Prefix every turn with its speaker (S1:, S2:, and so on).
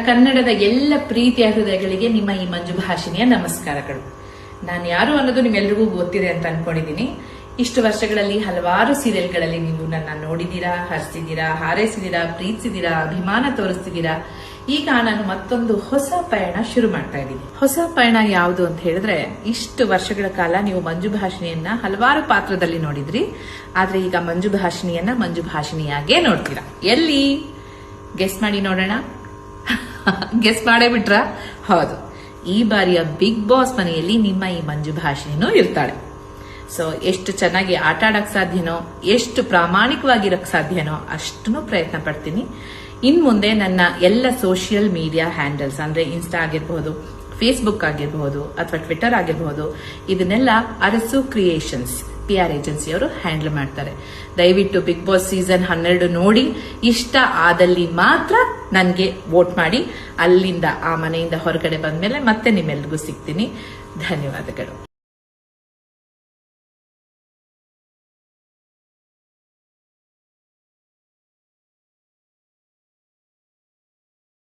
S1: ಕನ್ನಡದ ಎಲ್ಲ ಪ್ರೀತಿಯ ಹೃದಯಗಳಿಗೆ ನಿಮ್ಮ ಈ ಮಂಜು ಭಾಷಿಣಿಯ ನಮಸ್ಕಾರಗಳು. ನಾನು ಯಾರು ಅನ್ನೋದು ನಿಮ್ಮೆಲ್ರಿಗೂ ಗೊತ್ತಿದೆ ಅಂತ ಅನ್ಕೊಂಡಿದ್ದೀನಿ. ಇಷ್ಟು ವರ್ಷಗಳಲ್ಲಿ ಹಲವಾರು ಸೀರಿಯಲ್ಗಳಲ್ಲಿ ನೀವು ನನ್ನ ನೋಡಿದೀರಾ, ಹರಿಸಿದೀರಾ, ಹಾರೈಸಿದೀರಾ, ಪ್ರೀತಿಸಿದೀರಾ, ಅಭಿಮಾನ ತೋರಿಸ್ತಿದ್ದೀರಾ. ಈಗ ನಾನು ಮತ್ತೊಂದು ಹೊಸ ಪಯಣ ಶುರು ಮಾಡ್ತಾ ಇದ್ದೀನಿ. ಹೊಸ ಪಯಣ ಯಾವುದು ಅಂತ ಹೇಳಿದ್ರೆ, ಇಷ್ಟು ವರ್ಷಗಳ ಕಾಲ ನೀವು ಮಂಜು ಭಾಷಿಣಿಯನ್ನ ಹಲವಾರು ಪಾತ್ರದಲ್ಲಿ ನೋಡಿದ್ರಿ. ಆದ್ರೆ ಈಗ ಮಂಜು ಭಾಷಿಣಿಯನ್ನ ಮಂಜು ಭಾಷಿಣಿಯಾಗೇ ನೋಡ್ತೀರಾ. ಎಲ್ಲಿ ಗೆಸ್ ಮಾಡಿ ನೋಡೋಣ. ಗೆಸ್ ಮಾಡೇ ಬಿಟ್ರ? ಹೌದು, ಈ ಬಾರಿಯ ಬಿಗ್ ಬಾಸ್ ಮನೆಯಲ್ಲಿ ನಿಮ್ಮ ಈ ಮಂಜು ಭಾಷಿಣಿನೂ ಇರ್ತಾಳೆ. ಸೊ ಎಷ್ಟು ಚೆನ್ನಾಗಿ ಆಟ ಆಡಕ್ ಸಾಧ್ಯನೋ, ಎಷ್ಟು ಪ್ರಾಮಾಣಿಕವಾಗಿರಕ್ ಸಾಧ್ಯನೋ ಅಷ್ಟನ್ನು ಪ್ರಯತ್ನ ಪಡ್ತೀನಿ. ಇನ್ ಮುಂದೆ ನನ್ನ ಎಲ್ಲ ಸೋಷಿಯಲ್ ಮೀಡಿಯಾ ಹ್ಯಾಂಡಲ್ಸ್ ಅಂದ್ರೆ ಇನ್ಸ್ಟಾ ಆಗಿರಬಹುದು, ಫೇಸ್ಬುಕ್ ಆಗಿರಬಹುದು ಅಥವಾ ಟ್ವಿಟರ್ ಆಗಿರಬಹುದು, ಇದನ್ನೆಲ್ಲ ಅರಸು ಕ್ರಿಯೇಷನ್ಸ್ PR ಏಜೆನ್ಸಿಯವರು ಹ್ಯಾಂಡಲ್ ಮಾಡ್ತಾರೆ. ದಯವಿಟ್ಟು ಬಿಗ್ ಬಾಸ್ ಸೀಸನ್ 12 ನೋಡಿ ಇಷ್ಟ ಆದಲ್ಲಿ ಮಾತ್ರ ನನಗೆ ವೋಟ್ ಮಾಡಿ. ಅಲ್ಲಿಂದ ಆ ಮನೆಯಿಂದ ಹೊರಗಡೆ ಬಂದ್ಮೇಲೆ ಮತ್ತೆ ನಿಮ್ಮೆಲ್ರಿಗೂ ಸಿಗ್ತೀನಿ. ಧನ್ಯವಾದಗಳು.